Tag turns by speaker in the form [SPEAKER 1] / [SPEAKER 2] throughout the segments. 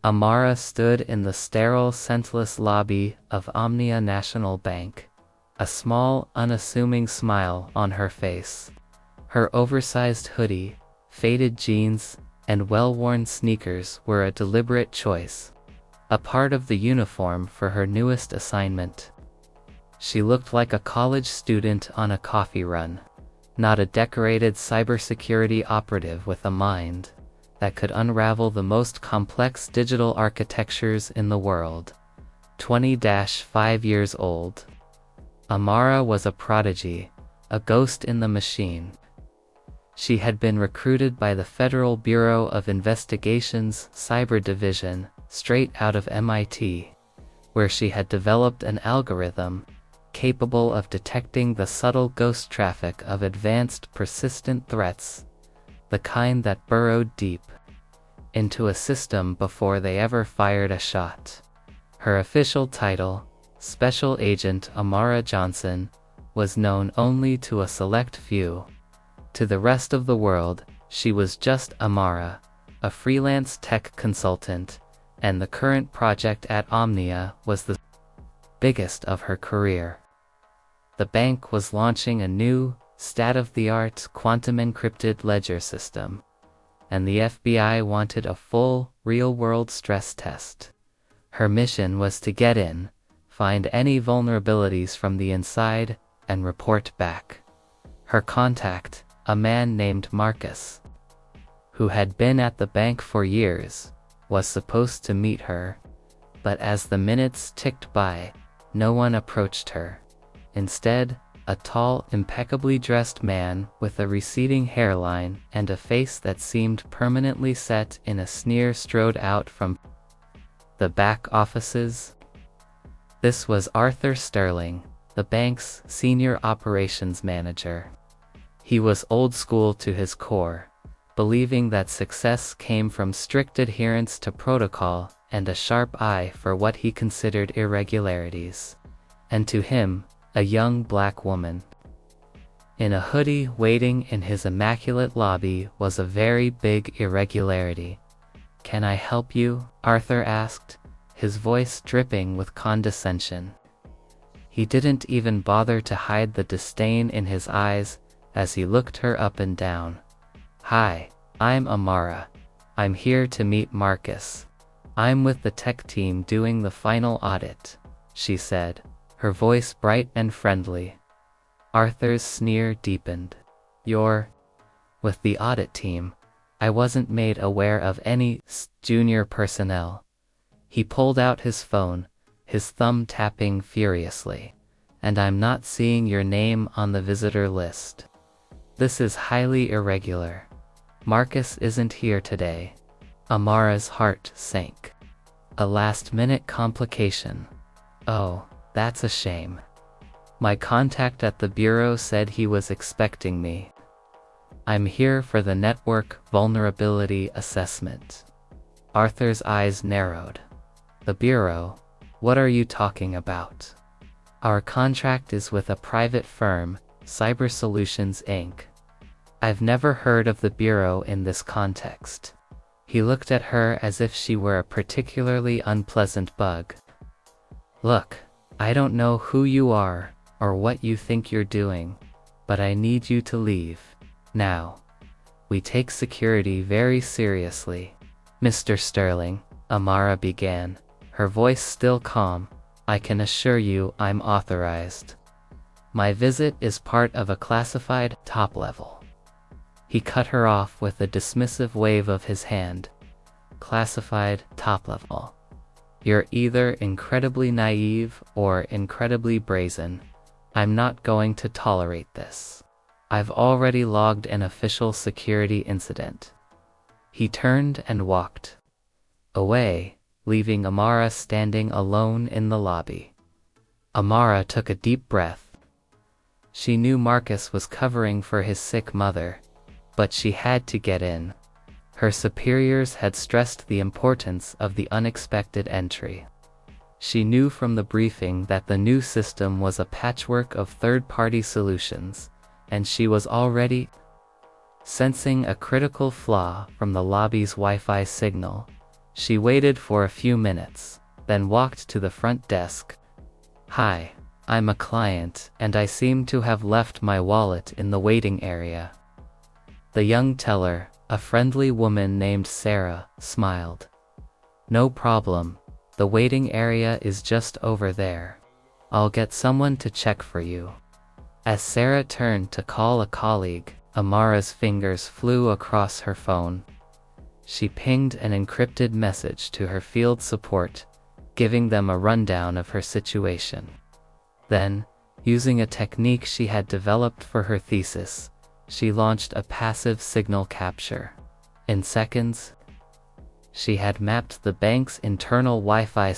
[SPEAKER 1] Amara stood in the sterile, scentless lobby of Omnia National Bank, a small, unassuming smile on her face. Her oversized hoodie, faded jeans, and well-worn sneakers were a deliberate choice, a part of the uniform for her newest assignment. She looked like a college student on a coffee run, not a decorated cybersecurity operative with a mind that could unravel the most complex digital architectures in the world. 20-5 years old. Amara was a prodigy, a ghost in the machine. She had been recruited by the Federal Bureau of Investigation's Cyber Division straight out of MIT, where she had developed an algorithm capable of detecting the subtle ghost traffic of advanced persistent threats, the kind that burrowed deep into a system before they ever fired a shot. Her official title, Special Agent Amara Johnson, was known only to a select few. To the rest of the world, she was just Amara, a freelance tech consultant, and the current project at Omnia was the biggest of her career. The bank was launching a new, state-of-the-art quantum-encrypted ledger system, and the FBI wanted a full, real-world stress test. Her mission was to get in, find any vulnerabilities from the inside, and report back. Her contact, a man named Marcus, who had been at the bank for years, was supposed to meet her, but as the minutes ticked by, no one approached her. Instead, a tall, impeccably dressed man with a receding hairline and a face that seemed permanently set in a sneer strode out from the back offices. This was Arthur Sterling, the bank's senior operations manager. He was old school to his core, believing that success came from strict adherence to protocol and a sharp eye for what he considered irregularities. And to him, a young black woman in a hoodie waiting in his immaculate lobby was a very big irregularity. "Can I help you?" Arthur asked, his voice dripping with condescension. He didn't even bother to hide the disdain in his eyes as he looked her up and down. "Hi, I'm Amara. I'm here to meet Marcus. I'm with the tech team doing the final audit," she said, her voice bright and friendly. Arthur's sneer deepened. "You're with the audit team? I wasn't made aware of any junior personnel." He pulled out his phone, his thumb tapping furiously. "And I'm not seeing your name on the visitor list. This is highly irregular. Marcus isn't here today." Amara's heart sank. A last-minute complication. "Oh, that's a shame. My contact at the bureau said he was expecting me. I'm here for the network vulnerability assessment." Arthur's eyes narrowed. "The bureau? What are you talking about?" "Our contract is with a private firm, Cyber Solutions Inc. I've never heard of the bureau in this context." He looked at her as if she were a particularly unpleasant bug. "Look, I don't know who you are, or what you think you're doing, but I need you to leave, now. We take security very seriously." "Mr. Sterling," Amara began, her voice still calm, "I can assure you I'm authorized. My visit is part of a classified top level." He cut her off with a dismissive wave of his hand. "Classified top level. You're either incredibly naive or incredibly brazen. I'm not going to tolerate this. I've already logged an official security incident." He turned and walked away, leaving Amara standing alone in the lobby. Amara took a deep breath. She knew Marcus was covering for his sick mother, but she had to get in. Her superiors had stressed the importance of the unexpected entry. She knew from the briefing that the new system was a patchwork of third-party solutions, and she was already sensing a critical flaw from the lobby's Wi-Fi signal. She waited for a few minutes, then walked to the front desk. "Hi, I'm a client, and I seem to have left my wallet in the waiting area." The young teller, a friendly woman named Sarah, smiled. "No problem. The waiting area is just over there. I'll get someone to check for you." As Sarah turned to call a colleague, Amara's fingers flew across her phone. She pinged an encrypted message to her field support, giving them a rundown of her situation. Then, using a technique she had developed for her thesis, she launched a passive signal capture. In seconds, she had mapped the bank's internal Wi-Fi.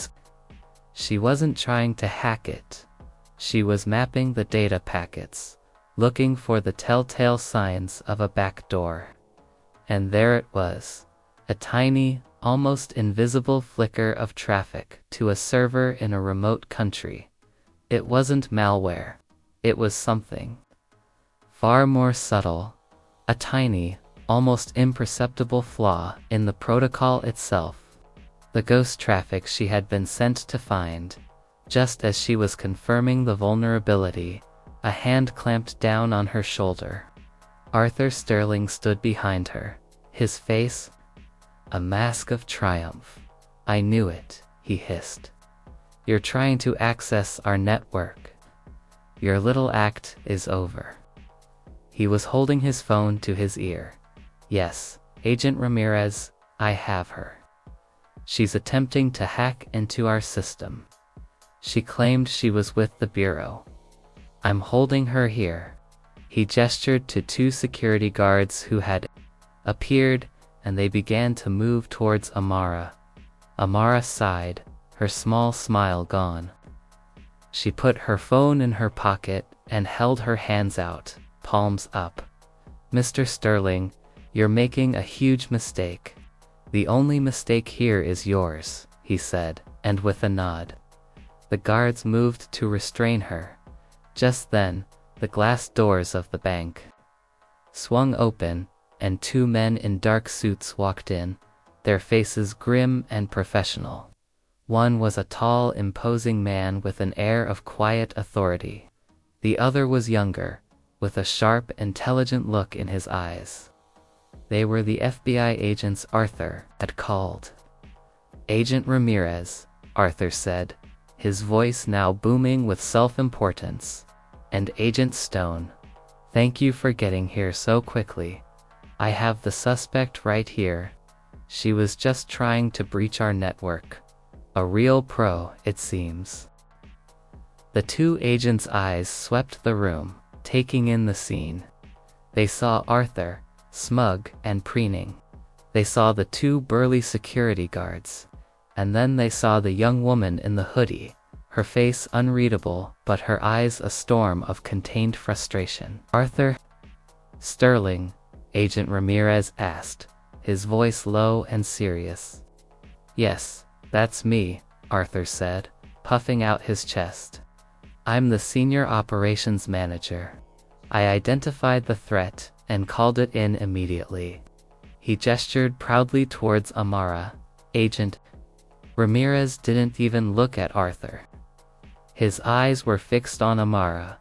[SPEAKER 1] She wasn't trying to hack it. She was mapping the data packets, looking for the telltale signs of a backdoor. And there it was, a tiny, almost invisible flicker of traffic to a server in a remote country. It wasn't malware. It was something far more subtle, a tiny, almost imperceptible flaw in the protocol itself. The ghost traffic she had been sent to find. Just as she was confirming the vulnerability, a hand clamped down on her shoulder. Arthur Sterling stood behind her, his face a mask of triumph. "I knew it," he hissed. "You're trying to access our network. Your little act is over." He was holding his phone to his ear. "Yes, Agent Ramirez, I have her. She's attempting to hack into our system. She claimed she was with the Bureau. I'm holding her here." He gestured to two security guards who had appeared, and they began to move towards Amara. Amara sighed, her small smile gone. She put her phone in her pocket and held her hands out, palms up. "Mr. Sterling, you're making a huge mistake. The only mistake here is yours," he said, and with a nod. The guards moved to restrain her. Just then, the glass doors of the bank swung open, and two men in dark suits walked in, their faces grim and professional. One was a tall, imposing man with an air of quiet authority. The other was younger, with a sharp, intelligent look in his eyes. They were the FBI agents Arthur had called. "Agent Ramirez," Arthur said, his voice now booming with self-importance. "And Agent Stone, thank you for getting here so quickly. I have the suspect right here. She was just trying to breach our network. A real pro, it seems." The two agents' eyes swept the room, taking in the scene. They saw Arthur, smug and preening. They saw the two burly security guards. And then they saw the young woman in the hoodie, her face unreadable but her eyes a storm of contained frustration. "Arthur Sterling?" Agent Ramirez asked, his voice low and serious. "Yes, that's me," Arthur said, puffing out his chest. "I'm the senior operations manager. I identified the threat and called it in immediately." He gestured proudly towards Amara. Agent Ramirez didn't even look at Arthur. His eyes were fixed on Amara.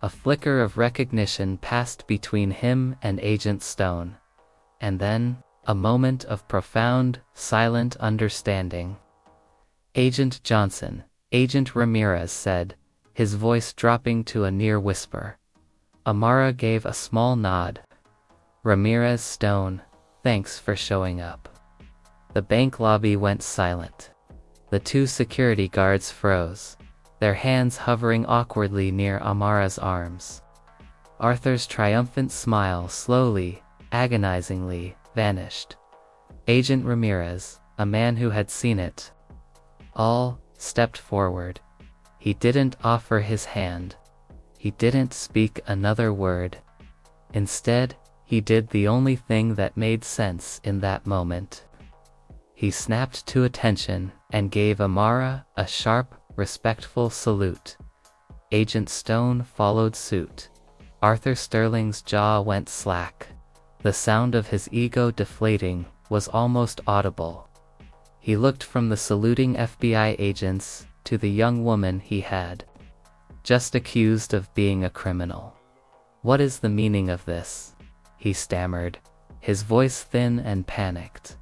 [SPEAKER 1] A flicker of recognition passed between him and Agent Stone. And then, a moment of profound, silent understanding. "Agent Johnson," Agent Ramirez said, his voice dropping to a near whisper. Amara gave a small nod. "Ramirez Stone, thanks for showing up." The bank lobby went silent. The two security guards froze, their hands hovering awkwardly near Amara's arms. Arthur's triumphant smile slowly, agonizingly, vanished. Agent Ramirez, a man who had seen it all, stepped forward. He didn't offer his hand. He didn't speak another word. Instead, he did the only thing that made sense in that moment. He snapped to attention and gave Amara a sharp, respectful salute. Agent Stone followed suit. Arthur Sterling's jaw went slack. The sound of his ego deflating was almost audible. He looked from the saluting FBI agents to the young woman he had just accused of being a criminal. "What is the meaning of this?" he stammered, his voice thin and panicked.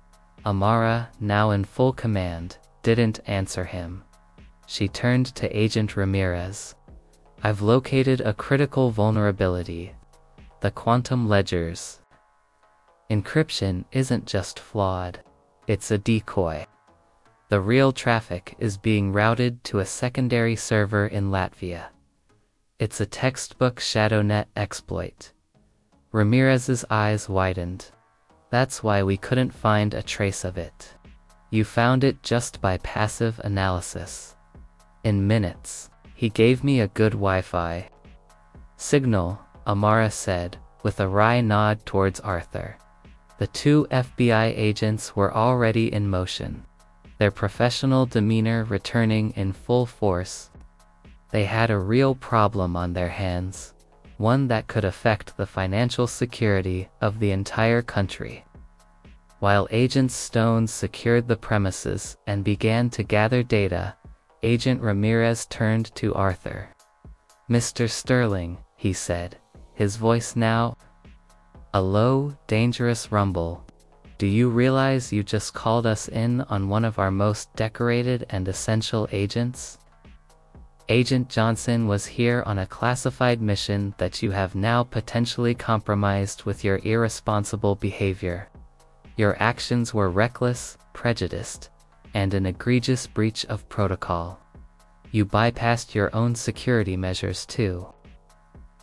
[SPEAKER 1] Amara, now in full command, didn't answer him. She turned to Agent Ramirez. "I've located a critical vulnerability. The quantum ledgers. Encryption isn't just flawed, it's a decoy. The real traffic is being routed to a secondary server in Latvia. It's a textbook ShadowNet exploit." Ramirez's eyes widened. "That's why we couldn't find a trace of it. You found it just by passive analysis. In minutes, he gave me a good Wi-Fi signal," Amara said, with a wry nod towards Arthur. The two FBI agents were already in motion, their professional demeanor returning in full force. They had a real problem on their hands, one that could affect the financial security of the entire country. While Agent Stones secured the premises and began to gather data, Agent Ramirez turned to Arthur. "Mr. Sterling," he said, his voice now a low, dangerous rumble, "do you realize you just called us in on one of our most decorated and essential agents? Agent Johnson was here on a classified mission that you have now potentially compromised with your irresponsible behavior. Your actions were reckless, prejudiced, and an egregious breach of protocol. You bypassed your own security measures too.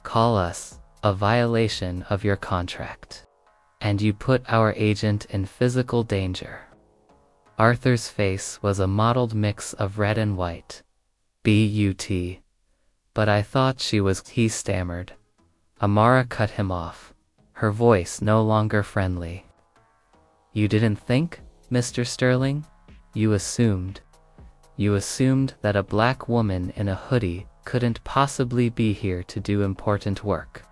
[SPEAKER 1] Call us a violation of your contract. And you put our agent in physical danger." Arthur's face was a mottled mix of red and white. "But but I thought she was," he stammered. Amara cut him off, her voice no longer friendly. "You didn't think, Mr. Sterling? You assumed that a black woman in a hoodie couldn't possibly be here to do important work.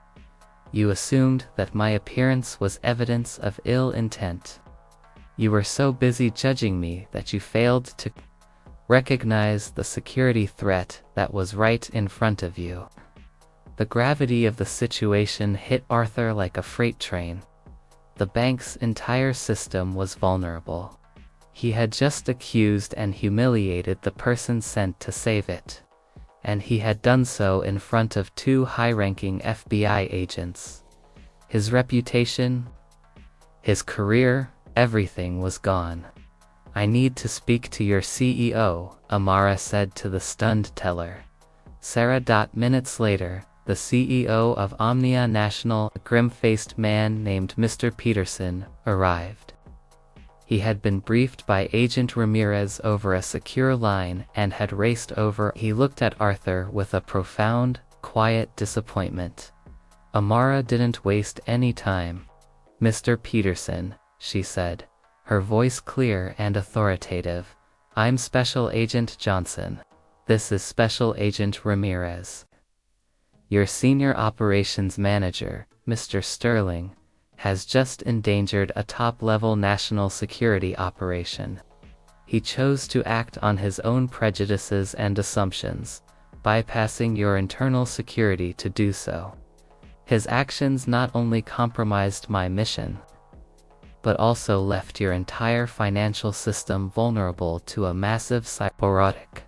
[SPEAKER 1] You assumed that my appearance was evidence of ill intent. You were so busy judging me that you failed to recognize the security threat that was right in front of you." The gravity of the situation hit Arthur like a freight train. The bank's entire system was vulnerable. He had just accused and humiliated the person sent to save it, and he had done so in front of two high-ranking FBI agents. His reputation, his career, everything was gone. "I need to speak to your CEO," Amara said to the stunned teller. Sarah. Minutes later, the CEO of Omnia National, a grim-faced man named Mr. Peterson, arrived. He had been briefed by Agent Ramirez over a secure line and had raced over. He looked at Arthur with a profound, quiet disappointment. Amara didn't waste any time. "Mr. Peterson," she said, her voice clear and authoritative, "I'm Special Agent Johnson. This is Special Agent Ramirez. Your senior operations manager, Mr. Sterling, has just endangered a top-level national security operation. He chose to act on his own prejudices and assumptions, bypassing your internal security to do so. His actions not only compromised my mission, but also left your entire financial system vulnerable to a massive cyber-attack."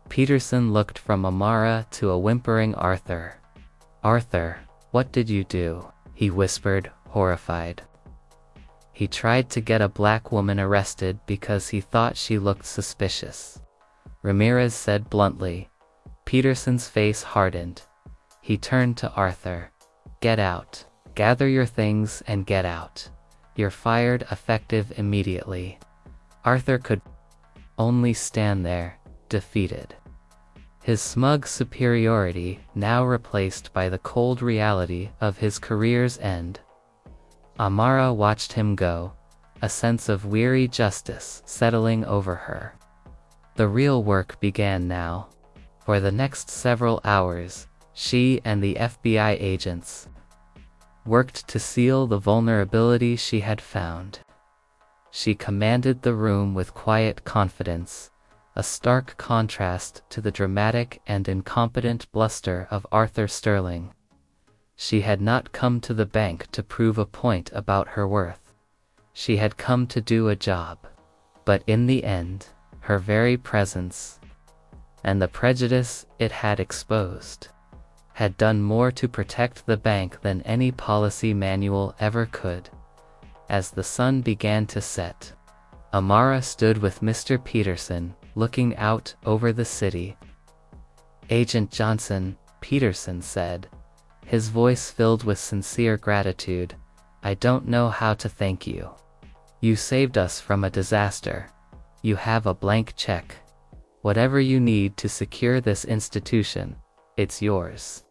[SPEAKER 1] Peterson looked from Amara to a whimpering Arthur. "Arthur, what did you do?" he whispered, horrified. "He tried to get a black woman arrested because he thought she looked suspicious," Ramirez said bluntly. Peterson's face hardened. He turned to Arthur. "Get out. Gather your things and get out. You're fired, effective immediately." Arthur could only stand there, defeated. His smug superiority now replaced by the cold reality of his career's end. Amara watched him go, a sense of weary justice settling over her. The real work began now. For the next several hours, she and the FBI agents worked to seal the vulnerability she had found. She commanded the room with quiet confidence, a stark contrast to the dramatic and incompetent bluster of Arthur Sterling. She had not come to the bank to prove a point about her worth. She had come to do a job. But in the end, her very presence, and the prejudice it had exposed, had done more to protect the bank than any policy manual ever could. As the sun began to set, Amara stood with Mr. Peterson, looking out over the city. "Agent Johnson," Peterson said, his voice filled with sincere gratitude, "I don't know how to thank you. You saved us from a disaster. You have a blank check. Whatever you need to secure this institution, it's yours."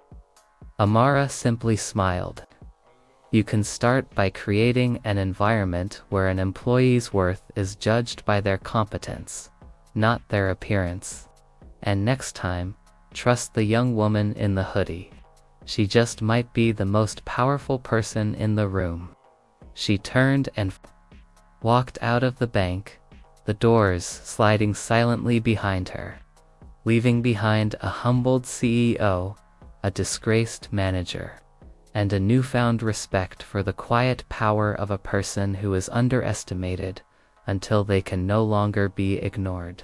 [SPEAKER 1] Amara simply smiled. You can start by creating an environment where an employee's worth is judged by their competence, not their appearance. And next time, trust the young woman in the hoodie. She just might be the most powerful person in the room. She turned and walked out of the bank, the doors sliding silently behind her, leaving behind a humbled CEO, a disgraced manager, and a newfound respect for the quiet power of a person who is underestimated until they can no longer be ignored.